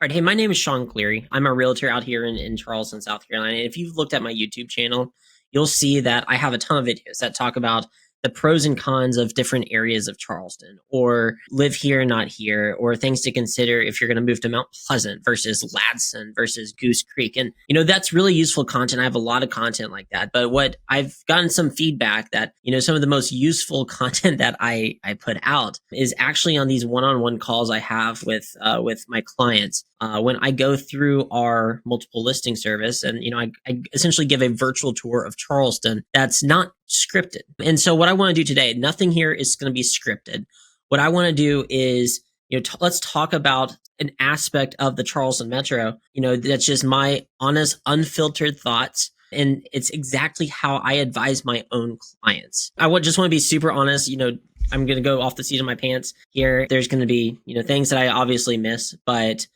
All right. Hey, my name is Shawn Cleary. I'm a realtor out here in Charleston, South Carolina. And if you've looked at my YouTube channel, you'll see that I have a ton of videos that talk about the pros and cons of different areas of Charleston, or live here and not here, or things to consider if you're going to move to Mount Pleasant versus Ladson versus Goose Creek. And, that's really useful content. I have a lot of content like that. But what I've gotten some feedback that, some of the most useful content that I put out is actually on these one-on-one calls I have with my clients. When I go through our multiple listing service and, I essentially give a virtual tour of Charleston that's not scripted. And so what I want to do today, nothing here is going to be scripted. What I want to do is, let's talk about an aspect of the Charleston Metro, that's just my honest, unfiltered thoughts. And it's exactly how I advise my own clients. Just want to be super honest. I'm going to go off the seat of my pants here. There's going to be, things that I obviously miss, but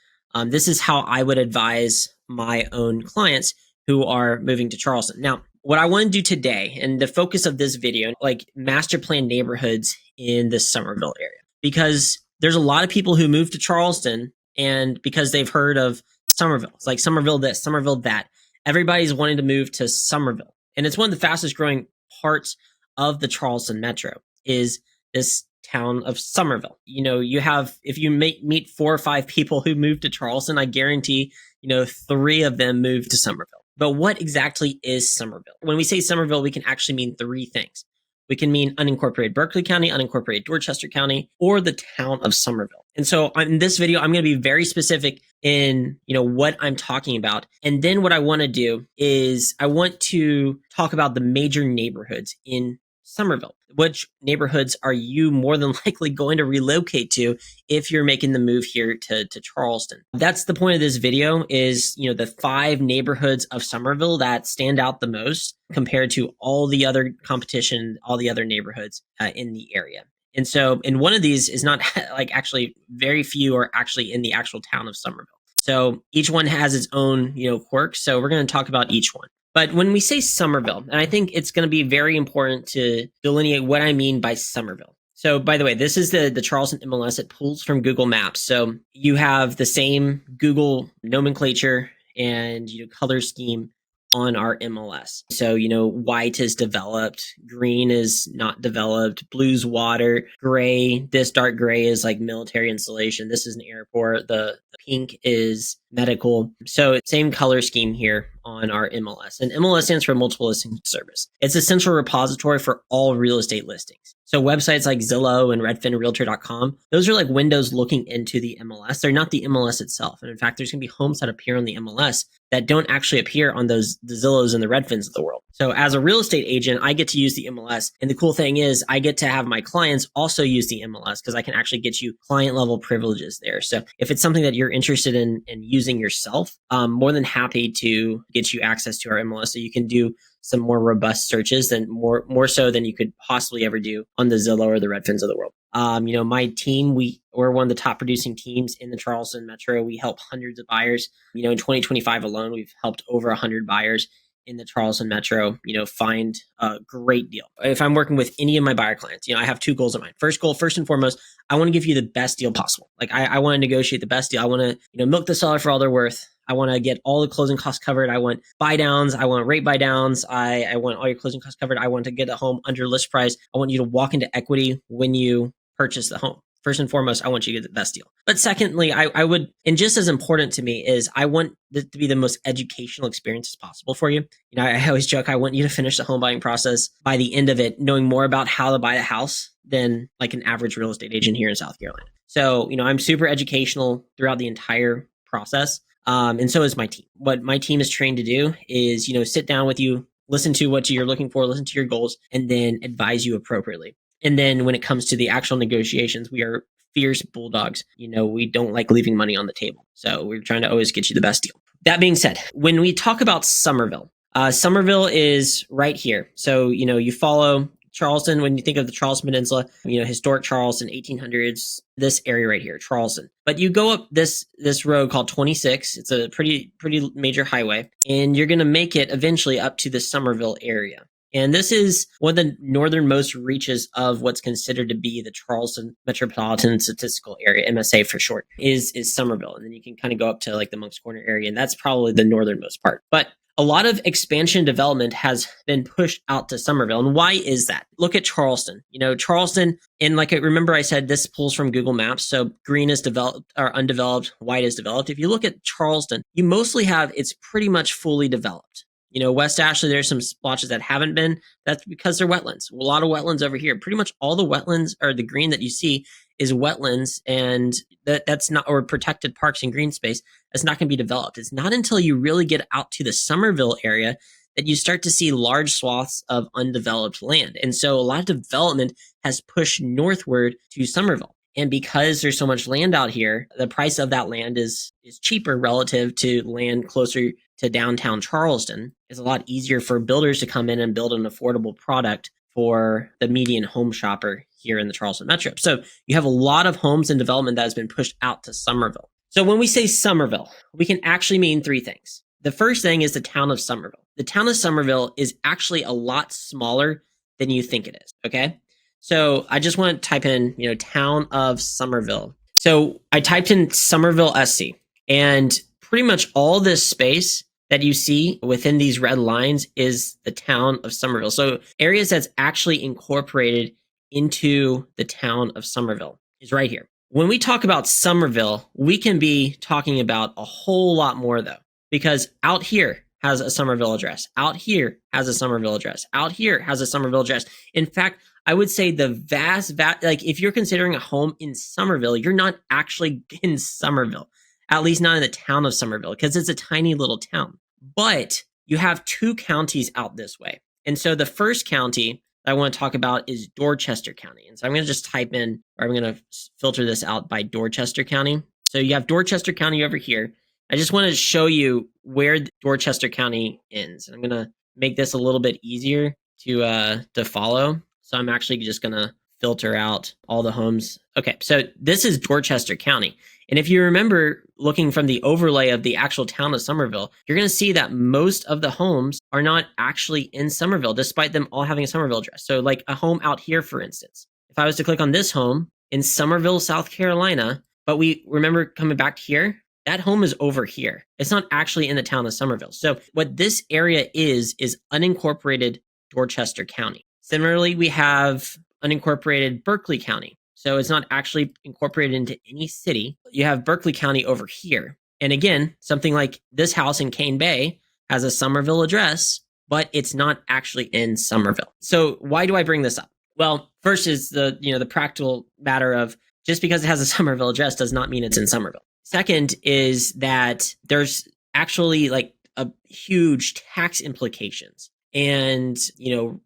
this is how I would advise my own clients who are moving to Charleston. Now, what I want to do today, and the focus of this video, like master plan neighborhoods in the Summerville area, because there's a lot of people who move to Charleston and because they've heard of Summerville. It's like Summerville this, Summerville that. Everybody's wanting to move to Summerville. And it's one of the fastest growing parts of the Charleston Metro is this town of Summerville. If you meet 4 or 5 people who move to Charleston, I guarantee, 3 of them move to Summerville. But what exactly is Summerville? When we say Summerville, we can actually mean 3 things. We can mean unincorporated Berkeley County, unincorporated Dorchester County, or the town of Summerville. And so in this video, I'm going to be very specific in, what I'm talking about. And then what I want to do is I want to talk about the major neighborhoods in Summerville. Which neighborhoods are you more than likely going to relocate to if you're making the move here to Charleston? That's the point of this video is, the 5 neighborhoods of Summerville that stand out the most compared to all the other competition, all the other neighborhoods in the area. And so, and one of these is not like actually very few are actually in the actual town of Summerville. So each one has its own, quirks. So we're going to talk about each one. But when we say Summerville, and I think it's going to be very important to delineate what I mean by Summerville. So by the way, this is the Charleston MLS. It pulls from Google Maps. So you have the same Google nomenclature and color scheme on our MLS. So, white is developed, green is not developed, blue's water, gray, this dark gray is like military installation. This is an airport. The pink is medical. So same color scheme here on our MLS. And MLS stands for Multiple Listing Service. It's a central repository for all real estate listings. So websites like Zillow and RedfinRealtor.com, those are like windows looking into the MLS. They're not the MLS itself. And in fact, there's going to be homes that appear on the MLS that don't actually appear on the Zillows and the Redfins of the world. So as a real estate agent, I get to use the MLS. And the cool thing is I get to have my clients also use the MLS because I can actually get you client level privileges there. So if it's something that you're interested in using yourself, I'm more than happy to get you access to our MLS so you can do some more robust searches than more so than you could possibly ever do on the Zillow or the Redfins of the world. My team, we're one of the top producing teams in the Charleston Metro. We help hundreds of buyers. In 2025 alone, we've helped over 100 buyers in the Charleston Metro, find a great deal. If I'm working with any of my buyer clients, I have 2 goals in mind. First goal, first and foremost, I want to give you the best deal possible. Like I want to negotiate the best deal. I want to, milk the seller for all they're worth. I want to get all the closing costs covered. I want buy downs. I want rate buy downs. I want all your closing costs covered. I want to get a home under list price. I want you to walk into equity when you purchase the home. First and foremost, I want you to get the best deal. But secondly, I would, and just as important to me is I want this to be the most educational experience as possible for you. I always joke, I want you to finish the home buying process by the end of it, knowing more about how to buy a house than like an average real estate agent here in South Carolina. So, I'm super educational throughout the entire process. And so is my team. What my team is trained to do is, sit down with you, listen to what you're looking for, listen to your goals, and then advise you appropriately. And then when it comes to the actual negotiations, we are fierce bulldogs. We don't like leaving money on the table. So we're trying to always get you the best deal. That being said, when we talk about Summerville, Summerville is right here. So, you follow Charleston, when you think of the Charleston Peninsula, historic Charleston, 1800s, this area right here, Charleston. But you go up this road called 26. It's a pretty major highway, and you're going to make it eventually up to the Summerville area. And this is one of the northernmost reaches of what's considered to be the Charleston Metropolitan Statistical Area, MSA for short, is Summerville. And then you can kind of go up to like the Moncks Corner area, and that's probably the northernmost part. But a lot of expansion development has been pushed out to Summerville. And why is that? Look at Charleston. Charleston, and like remember I said, this pulls from Google Maps. So green is developed or undeveloped, white is developed. If you look at Charleston, you mostly have, it's pretty much fully developed. West Ashley, there's some splotches that haven't been. That's because they're wetlands. A lot of wetlands over here. Pretty much all the wetlands, or the green that you see, is wetlands, and that's not, or protected parks and green space. That's not going to be developed. It's not until you really get out to the Summerville area that you start to see large swaths of undeveloped land. And so a lot of development has pushed northward to Summerville. And because there's so much land out here, the price of that land is cheaper relative to land closer to downtown Charleston. It's a lot easier for builders to come in and build an affordable product for the median home shopper here in the Charleston Metro. So you have a lot of homes and development that has been pushed out to Summerville. So when we say Summerville, we can actually mean three things. The first thing is the town of Summerville. The town of Summerville is actually a lot smaller than you think it is, okay? So I just want to type in, town of Summerville. So I typed in Summerville SC, and pretty much all this space that you see within these red lines is the town of Summerville. So areas that's actually incorporated into the town of Summerville is right here. When we talk about Summerville, we can be talking about a whole lot more though, because out here has a Summerville address. Out here has a Summerville address. Out here has a Summerville address. In fact, I would say the vast, like if you're considering a home in Summerville, you're not actually in Summerville, at least not in the town of Summerville, because it's a tiny little town. But you have two counties out this way. And so the first county that I want to talk about is Dorchester County. And so I'm going to just type in, or I'm going to filter this out by Dorchester County. So you have Dorchester County over here. I just want to show you where Dorchester County ends. I'm going to make this a little bit easier to follow. So I'm actually just going to filter out all the homes. Okay, so this is Dorchester County. And if you remember looking from the overlay of the actual town of Summerville, you're going to see that most of the homes are not actually in Summerville, despite them all having a Summerville address. So like a home out here, for instance, if I was to click on this home in Summerville, South Carolina, but we remember coming back here, that home is over here. It's not actually in the town of Summerville. So what this area is unincorporated Dorchester County. Similarly, we have unincorporated Berkeley County. So it's not actually incorporated into any city. You have Berkeley County over here. And again, something like this house in Cane Bay has a Summerville address, but it's not actually in Summerville. So why do I bring this up? Well, first is the practical matter of just because it has a Summerville address does not mean it's in Summerville. Second is that there's actually like a huge tax implications and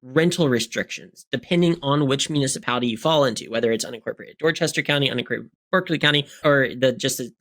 rental restrictions depending on which municipality you fall into, whether it's unincorporated Dorchester County, unincorporated Berkeley County, or the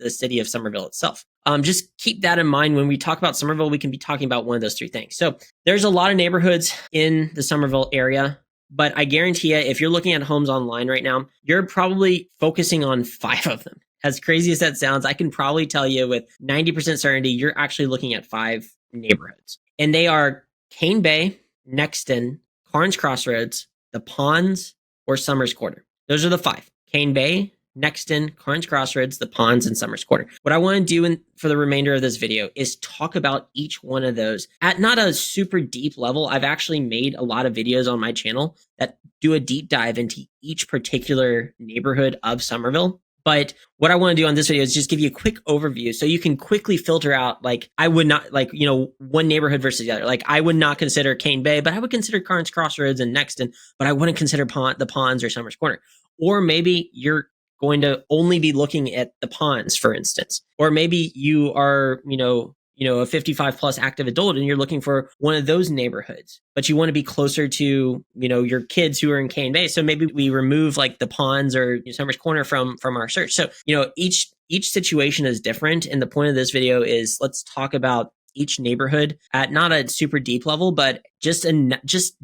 city of Summerville itself. Just keep that in mind when we talk about Summerville. We can be talking about one of those three things. So there's a lot of neighborhoods in the Summerville area, but I guarantee you, if you're looking at homes online right now, you're probably focusing on 5 of them. As crazy as that sounds, I can probably tell you with 90% certainty, you're actually looking at 5 neighborhoods, and they are Cane Bay, Nexton, Carnes Crossroads, the Ponds, or Summers Corner. Those are the 5. Cane Bay, Nexton, Carnes Crossroads, the Ponds, and Summers Corner. What I want to do for the remainder of this video is talk about each one of those at not a super deep level. I've actually made a lot of videos on my channel that do a deep dive into each particular neighborhood of Summerville. But what I want to do on this video is just give you a quick overview so you can quickly filter out, like, I would not, one neighborhood versus the other. Like, I would not consider Cane Bay, but I would consider Carnes Crossroads and Nexton, but I wouldn't consider the Ponds or Summers Corner. Or maybe you're going to only be looking at the Ponds, for instance. Or maybe you are, a 55 plus active adult and you're looking for one of those neighborhoods, but you want to be closer to, your kids who are in Cane Bay. So maybe we remove like the Ponds or Summers Corner from our search. So, each situation is different. And the point of this video is let's talk about each neighborhood at not a super deep level, but just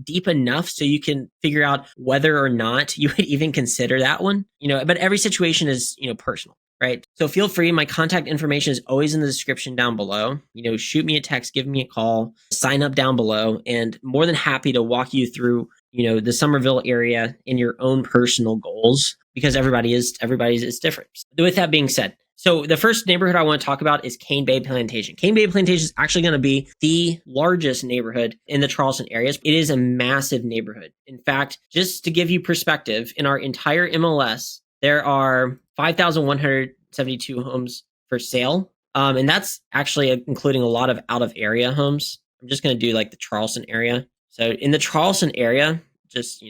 deep enough so you can figure out whether or not you would even consider that one, but every situation is, personal. right? So feel free. My contact information is always in the description down below. Shoot me a text, give me a call, sign up down below, and more than happy to walk you through, the Summerville area in your own personal goals, because everybody's is different. With that being said, so the first neighborhood I want to talk about is Bay Plantation. Bay Plantation is actually going to be the largest neighborhood in the Charleston area. It is a massive neighborhood. In fact, just to give you perspective, in our entire MLS, there are 5,172 homes for sale. And that's actually including a lot of out of area homes. I'm just going to do like the Charleston area. So in the Charleston area, just,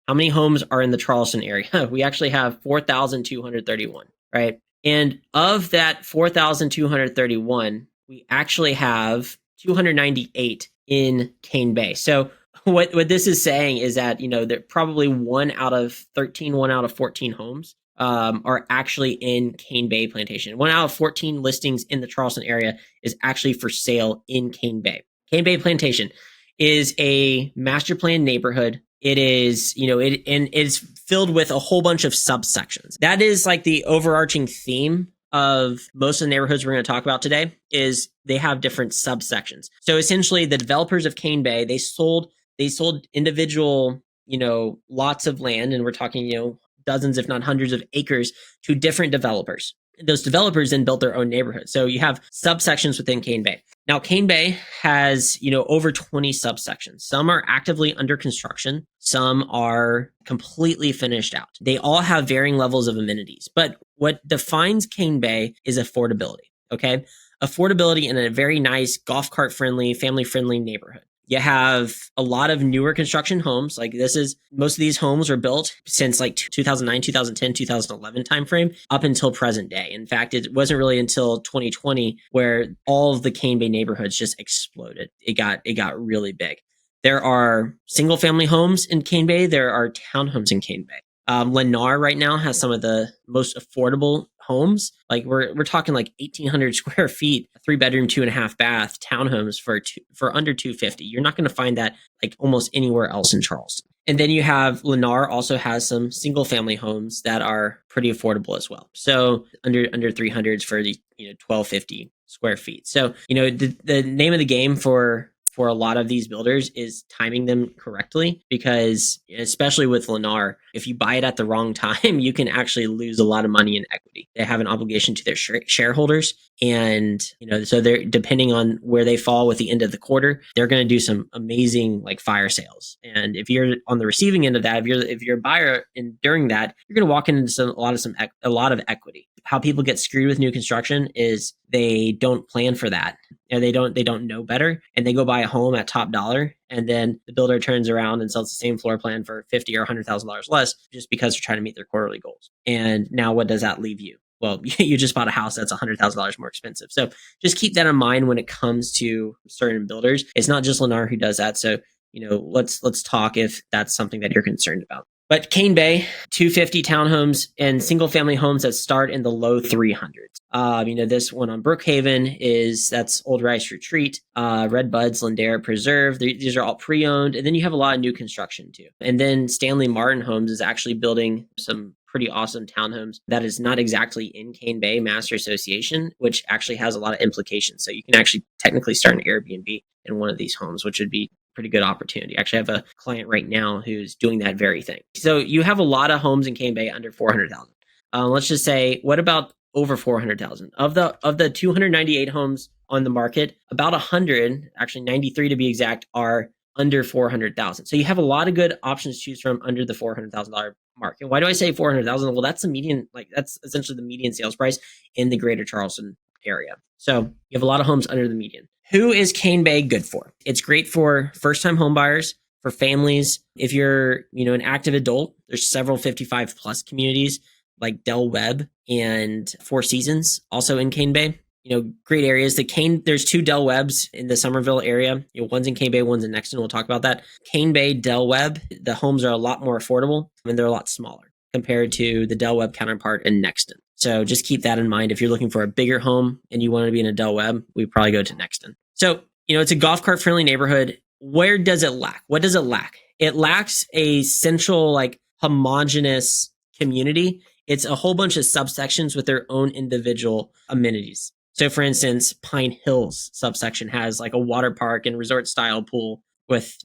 how many homes are in the Charleston area? We actually have 4,231, right? And of that 4,231, we actually have 298 in Bay. So what this is saying is that, that probably 1 out of 13, 1 out of 14 homes are actually in Bay Plantation. 1 out of 14 listings in the Charleston area is actually for sale in Bay. Bay Plantation is a master plan neighborhood. It is, it's filled with a whole bunch of subsections. That is like the overarching theme of most of the neighborhoods we're going to talk about today, is they have different subsections. So essentially the developers of Bay, they sold individual, lots of land, and we're talking, dozens, if not hundreds of acres to different developers. Those developers then built their own neighborhood. So you have subsections within Bay. Now, Bay has, over 20 subsections. Some are actively under construction. Some are completely finished out. They all have varying levels of amenities. But what defines Bay is affordability, okay? Affordability in a very nice golf cart friendly, family friendly neighborhood. You have a lot of newer construction homes. Like most of these homes were built since like 2009, 2010, 2011 timeframe up until present day. In fact, it wasn't really until 2020 where all of the Bay neighborhoods just exploded. It got really big. There are single family homes in Bay. There are townhomes in Bay. Lennar right now has some of the most affordable homes. Like we're talking like 1,800 square feet, 3-bedroom, 2.5 bath townhomes for under $250. You're not going to find that like almost anywhere else in Charleston. And then you have Lennar also has some single family homes that are pretty affordable as well. So under 300s for the 1,250 square feet. So the name of the game for a lot of these builders is timing them correctly, because especially with Lennar, if you buy it at the wrong time, you can actually lose a lot of money in equity. They have an obligation to their shareholders. And, so they're depending on where they fall with the end of the quarter, they're going to do some amazing like fire sales. And if you're on the receiving end of that, if you're a buyer during that, you're going to walk into a lot of equity. How people get screwed with new construction is they don't plan for that. They don't know better, and they go buy a home at top dollar, and then the builder turns around and sells the same floor plan for $50,000 or $100,000 less, just because they're trying to meet their quarterly goals. And now what does that leave you? Well, you just bought a house that's $100,000 more expensive. So just keep that in mind when it comes to certain builders. It's not just Lennar who does that. So let's talk if that's something that you're concerned about. But Bay, 250 townhomes and single family homes that start in the low 300s. This one on Brookhaven that's Old Rice Retreat, Red Buds, Lindera Preserve. These are all pre-owned. And then you have a lot of new construction too. And then Stanley Martin Homes is actually building some pretty awesome townhomes that is not exactly in Bay Master Association, which actually has a lot of implications. So you can actually technically start an Airbnb in one of these homes, which would be pretty good opportunity. Actually, I have a client right now who's doing that very thing. So you have a lot of homes in Bay under 400,000. Let's just say, what about over 400,000? Of the 298 homes on the market, about 100, actually 93 to be exact, are under 400,000. So you have a lot of good options to choose from under the $400,000 mark. And why do I say 400,000? Well, that's the median, that's essentially the median sales price in the greater Charleston area. So you have a lot of homes under the median. Who is Bay good for? It's great for first-time home buyers, for families. If you're, an active adult, there's several 55 plus communities like Del Webb and Four Seasons also in Bay. Great areas. There's 2 Del Webbs in the Summerville area. One's in Bay, one's in Nexton. We'll talk about that. Bay, Del Webb, the homes are a lot more affordable and they're a lot smaller compared to the Del Webb counterpart in Nexton. So just keep that in mind. If you're looking for a bigger home and you want to be in a Del Webb, we probably go to Nexton. So, it's a golf cart friendly neighborhood. Where does it lack? What does it lack? It lacks a central, homogenous community. It's a whole bunch of subsections with their own individual amenities. So for instance, Pine Hills subsection has like a water park and resort style pool with,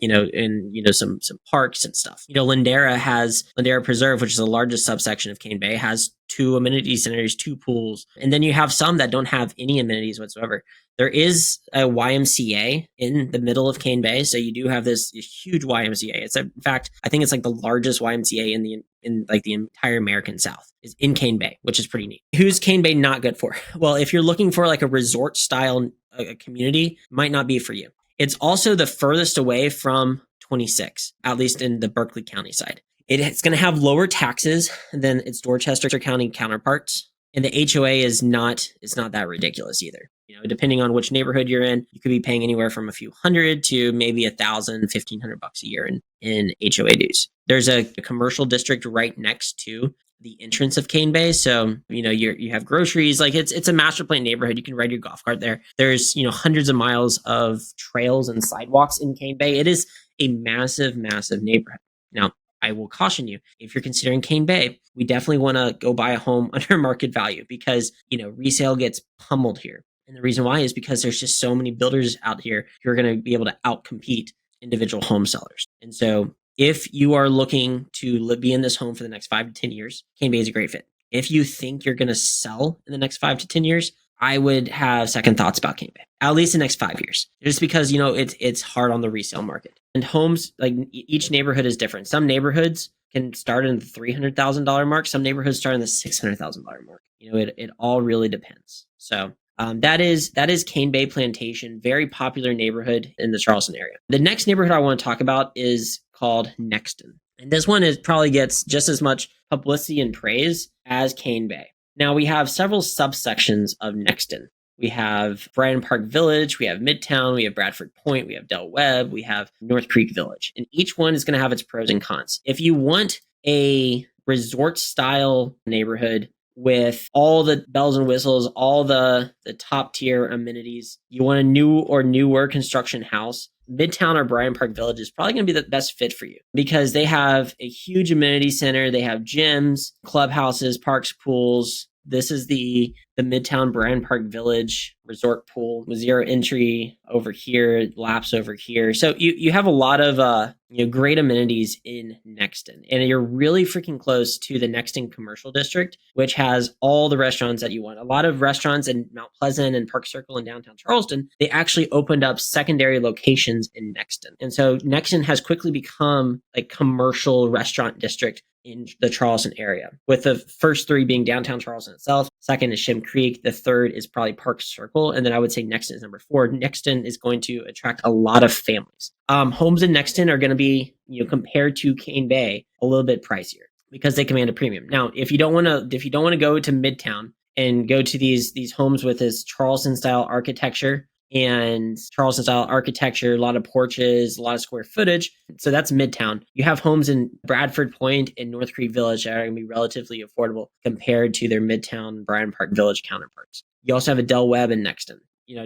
some parks and stuff. Lindera Preserve, which is the largest subsection of Cane Bay, has 2 amenity centers, 2 pools. And then you have some that don't have any amenities whatsoever. There is a YMCA in the middle of Cane Bay. So you do have this huge YMCA. In fact, I think it's like the largest YMCA in like the entire American South is in Cane Bay, which is pretty neat. Who's Cane Bay not good for? Well, if you're looking for like a resort style community, might not be for you. It's also the furthest away from 26, at least in the Berkeley County side. It's going to have lower taxes than its Dorchester County counterparts. And the HOA is not that ridiculous either. Depending on which neighborhood you're in, you could be paying anywhere from a few hundred to maybe $1,000, $1,500 a year in HOA dues. There's a commercial district right next to the entrance of Cane Bay. So, you have groceries, like it's a master plan neighborhood. You can ride your golf cart there. There's, hundreds of miles of trails and sidewalks in Cane Bay. It is a massive, massive neighborhood. Now, I will caution you, if you're considering Cane Bay, we definitely want to go buy a home under market value because, resale gets pummeled here. And the reason why is because there's just so many builders out here who are going to be able to outcompete individual home sellers. And so if you are looking to be in this home for the next 5 to 10 years, Cane Bay is a great fit. If you think you're going to sell in the next 5 to 10 years, I would have second thoughts about Cane Bay, at least the next 5 years, just because, it's hard on the resale market. And homes, like each neighborhood is different. Some neighborhoods can start in the $300,000 mark. Some neighborhoods start in the $600,000 mark. It all really depends. So that is Cane Bay Plantation, very popular neighborhood in the Charleston area. The next neighborhood I want to talk about is called Nexton. And this one probably gets just as much publicity and praise as Cane Bay. Now we have several subsections of Nexton. We have Brighton Park Village, we have Midtown, we have Bradford Point, we have Del Webb, we have North Creek Village. And each one is going to have its pros and cons. If you want a resort style neighborhood with all the bells and whistles, all the top tier amenities, you want a new or newer construction house, Midtown or Brighton Park Village is probably going to be the best fit for you because they have a huge amenity center. They have gyms, clubhouses, parks, pools. This is the Midtown Brighton Park Village resort pool with zero entry over here, laps over here. So you have a lot of great amenities in Nexton, and you're really freaking close to the Nexton Commercial District, which has all the restaurants that you want. A lot of restaurants in Mount Pleasant and Park Circle and downtown Charleston, they actually opened up secondary locations in Nexton. And so Nexton has quickly become a commercial restaurant district in the Charleston area, with the first 3 being downtown Charleston itself. Second is Shem Creek. The third is probably Park Circle. And then I would say Nexton is number 4. Nexton is going to attract a lot of families. Homes in Nexton are going to be, compared to Cane Bay, a little bit pricier because they command a premium. Now, if you don't want to go to Midtown and go to these homes with this Charleston style architecture, a lot of porches, a lot of square footage. So that's Midtown. You have homes in Bradford Point and North Creek Village that are going to be relatively affordable compared to their Midtown Brighton Park Village counterparts. You also have a Del Webb in Nexton.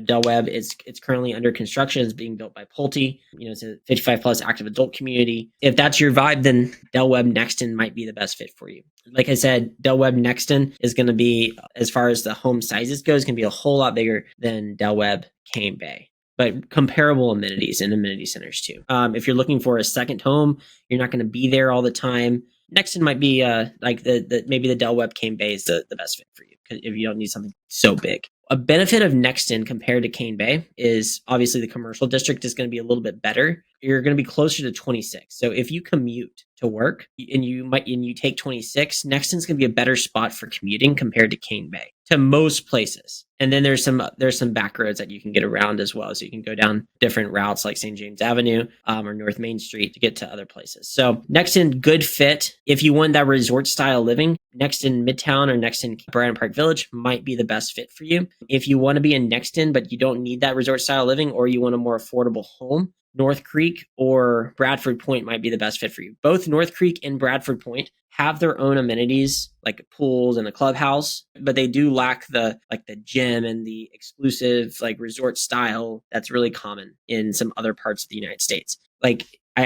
Del Webb it's currently under construction. It's being built by Pulte. It's a 55 plus active adult community. If that's your vibe, then Del Webb Nexton might be the best fit for you. Like I said, Del Webb Nexton is going to be, as far as the home sizes goes, going to be a whole lot bigger than Del Webb Cane Bay, but comparable amenities and amenity centers too. If you're looking for a second home, you're not going to be there all the time. Nexton might be like maybe the Del Webb Cane Bay is the best fit for you if you don't need something so big. A benefit of Nexton compared to Cane Bay is obviously the commercial district is going to be a little bit better. You're going to be closer to 26. So if you commute to work and you take 26, Nexton's going to be a better spot for commuting compared to Cane Bay to most places. And then there's some back roads that you can get around as well. So you can go down different routes like St. James Avenue or North Main Street to get to other places. So Nexton, good fit. If you want that resort style living, Nexton Midtown or Nexton Brighton Park Village might be the best fit for you. If you want to be in Nexton, but you don't need that resort style living, or you want a more affordable home, North Creek or Bradford Point might be the best fit for you. Both North Creek and Bradford Point have their own amenities like pools and a clubhouse, but they do lack the gym and the exclusive resort style that's really common in some other parts of the United States.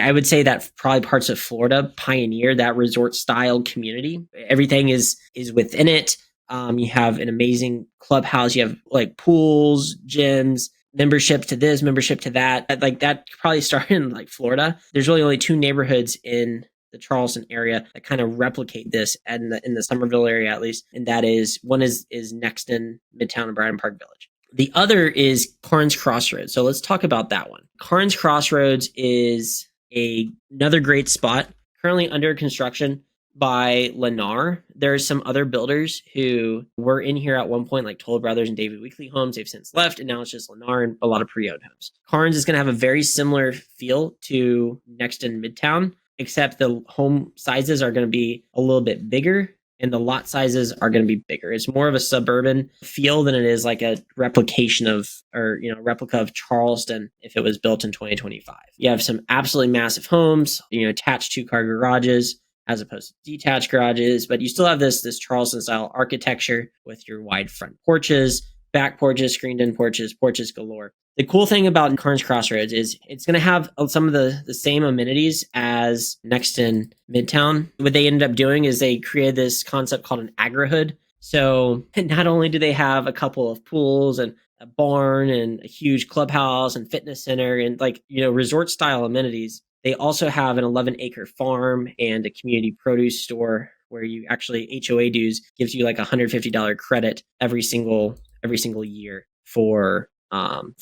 I would say that probably parts of Florida pioneered that resort style community. Everything is within it. You have an amazing clubhouse. You have like pools, gyms, membership to this, membership to that. Like that probably started in like Florida. There's really only two neighborhoods in the Charleston area that kind of replicate this, and in the Summerville area at least. And that is one is Nexton, Midtown, and Bryant Park Village. The other is Carnes Crossroads. So let's talk about that one. Carnes Crossroads is another great spot, currently under construction by Lennar. There's some other builders who were in here at one point, like Toll Brothers and David Weekley Homes. They've since left, and now it's just Lennar and a lot of pre-owned homes. Carnes is going to have a very similar feel to Nexton Midtown, except the home sizes are going to be a little bit bigger and the lot sizes are going to be bigger. It's more of a suburban feel than it is like a replication of, or, replica of Charleston if it was built in 2025. You have some absolutely massive homes, attached 2-car garages as opposed to detached garages, but you still have this Charleston style architecture with your wide front porches, back porches, screened in porches, porches galore. The cool thing about Carnes Crossroads is it's going to have some of the same amenities as Nexton Midtown. What they ended up doing is they created this concept called an agri-hood. So not only do they have a couple of pools and a barn and a huge clubhouse and fitness center and resort style amenities, they also have an 11-acre farm and a community produce store where you actually HOA dues gives you like $150 credit every single year for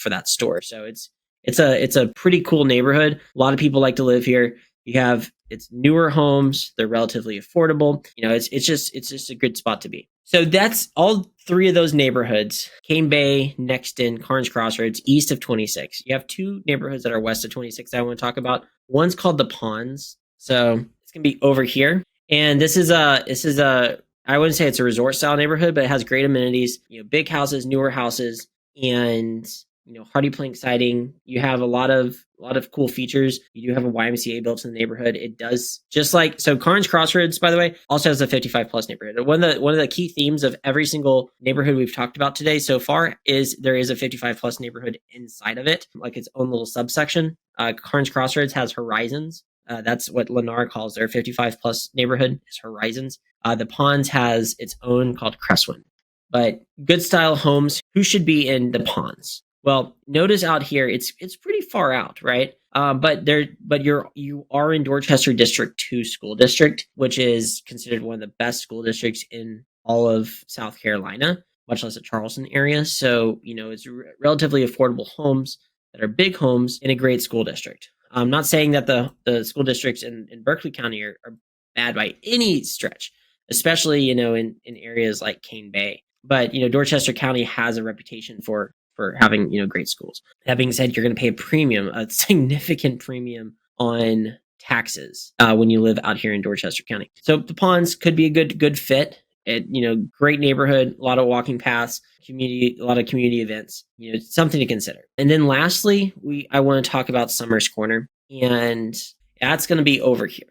that store. So it's a pretty cool neighborhood. A lot of people like to live here. It's newer homes. They're relatively affordable. It's just a good spot to be. So that's all three of those neighborhoods: Cane Bay, Nexton, Carnes Crossroads, east of 26. You have two neighborhoods that are west of 26 that I want to talk about. One's called the Ponds. So it's going to be over here. And this is a I wouldn't say it's a resort style neighborhood, but it has great amenities, big houses, newer houses, and hardy plank siding. You have a lot of cool features. You do have a YMCA built in the neighborhood. It does so Carnes Crossroads, by the way, also has a 55 plus neighborhood. One of the key themes of every single neighborhood we've talked about today so far is there is a 55 plus neighborhood inside of it, like its own little subsection. Carnes Crossroads has Horizons. That's what Lennar calls their 55 plus neighborhood, is Horizons. The Ponds has its own called Crestwind. But good style homes, who should be in the Ponds? Well, notice out here, it's pretty far out, right? But you are in Dorchester District 2 school district, which is considered one of the best school districts in all of South Carolina, much less the Charleston area. So, it's relatively affordable homes that are big homes in a great school district. I'm not saying that the school districts in Berkeley County are bad by any stretch, especially, in areas like Cane Bay. But, Dorchester County has a reputation for having, great schools. That being said, you're going to pay a significant premium on taxes when you live out here in Dorchester County. So the Ponds could be a good fit. Great neighborhood, a lot of walking paths, a lot of community events. Something to consider. And then lastly, I want to talk about Summers Corner, and that's going to be over here.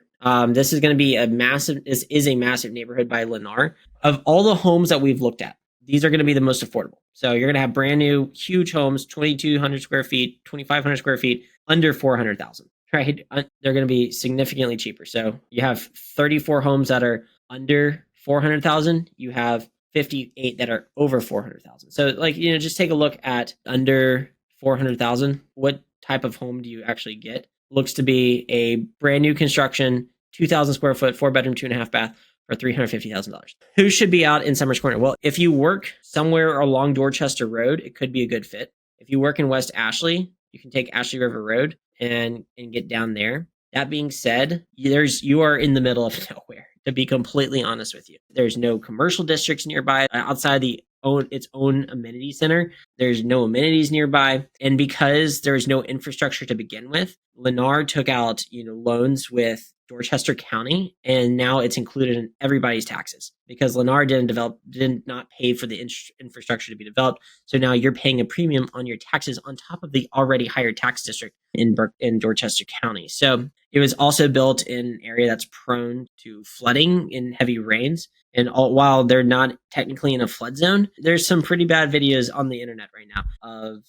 This is going to be a massive neighborhood by Lennar. Of all the homes that we've looked at, these are going to be the most affordable. So you're going to have brand new, huge homes, 2,200 square feet, 2,500 square feet, under 400,000, right? They're going to be significantly cheaper. So you have 34 homes that are under 400,000. You have 58 that are over 400,000. So just take a look at under 400,000. What type of home do you actually get? Looks to be a brand new construction, 2,000 square foot, 4-bedroom, 2.5 bath, for $350,000. Who should be out in Summers Corner? Well, if you work somewhere along Dorchester Road, it could be a good fit. If you work in West Ashley, you can take Ashley River Road and get down there. That being said, you are in the middle of nowhere, to be completely honest with you. There's no commercial districts nearby outside its own amenity center. There's no amenities nearby. And because there's no infrastructure to begin with, Lennar took out, loans with Dorchester County, and now it's included in everybody's taxes because Lennar did not pay for the infrastructure to be developed. So now you're paying a premium on your taxes on top of the already higher tax district in Dorchester County. So It was also built in an area that's prone to flooding in heavy rains. And while they're not technically in a flood zone, there's some pretty bad videos on the internet right now of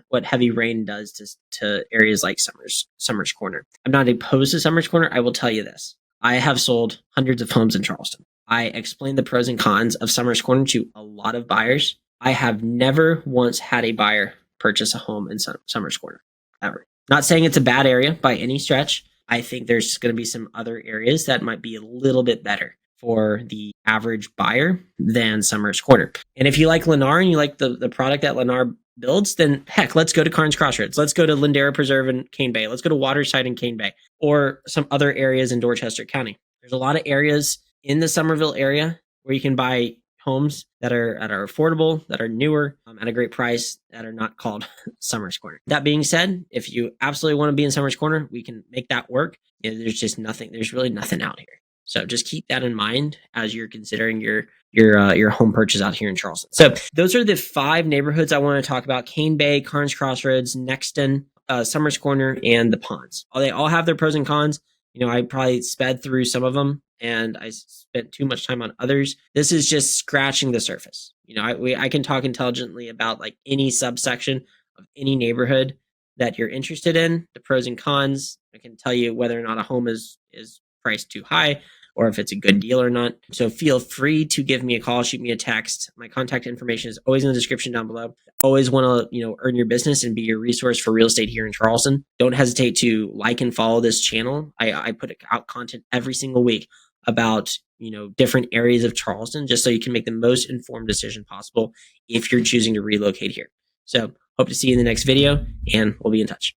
what heavy rain does to areas like Summers Corner. I'm not opposed to Summers Corner. I will tell you this. I have sold hundreds of homes in Charleston. I explained the pros and cons of Summers Corner to a lot of buyers. I have never once had a buyer purchase a home in Summers Corner, ever. Not saying it's a bad area by any stretch. I think there's going to be some other areas that might be a little bit better for the average buyer than Summers Corner. And if you like Lennar and you like the product that Lennar builds, then heck, let's go to Carnes Crossroads. Let's go to Lindera Preserve in Cane Bay. Let's go to Waterside in Cane Bay, or some other areas in Dorchester County. There's a lot of areas in the Summerville area where you can buy homes that are affordable, that are newer, at a great price, that are not called Summers Corner. That being said, if you absolutely want to be in Summers Corner, we can make that work. There's just nothing. There's really nothing out here. So just keep that in mind as you're considering your home purchase out here in Charleston. So those are the 5 neighborhoods I want to talk about: Cane Bay, Carnes Crossroads, Nexton, Summers Corner, and the Ponds. They all have their pros and cons. I probably sped through some of them and I spent too much time on others. This is just scratching the surface. I can talk intelligently about like any subsection of any neighborhood that you're interested in, the pros and cons. I can tell you whether or not a home is priced too high or if it's a good deal or not. So feel free to give me a call, shoot me a text. My contact information is always in the description down below. Always want to, earn your business and be your resource for real estate here in Charleston. Don't hesitate to like and follow this channel. I put out content every single week about, different areas of Charleston, just so you can make the most informed decision possible if you're choosing to relocate here. So hope to see you in the next video, and we'll be in touch.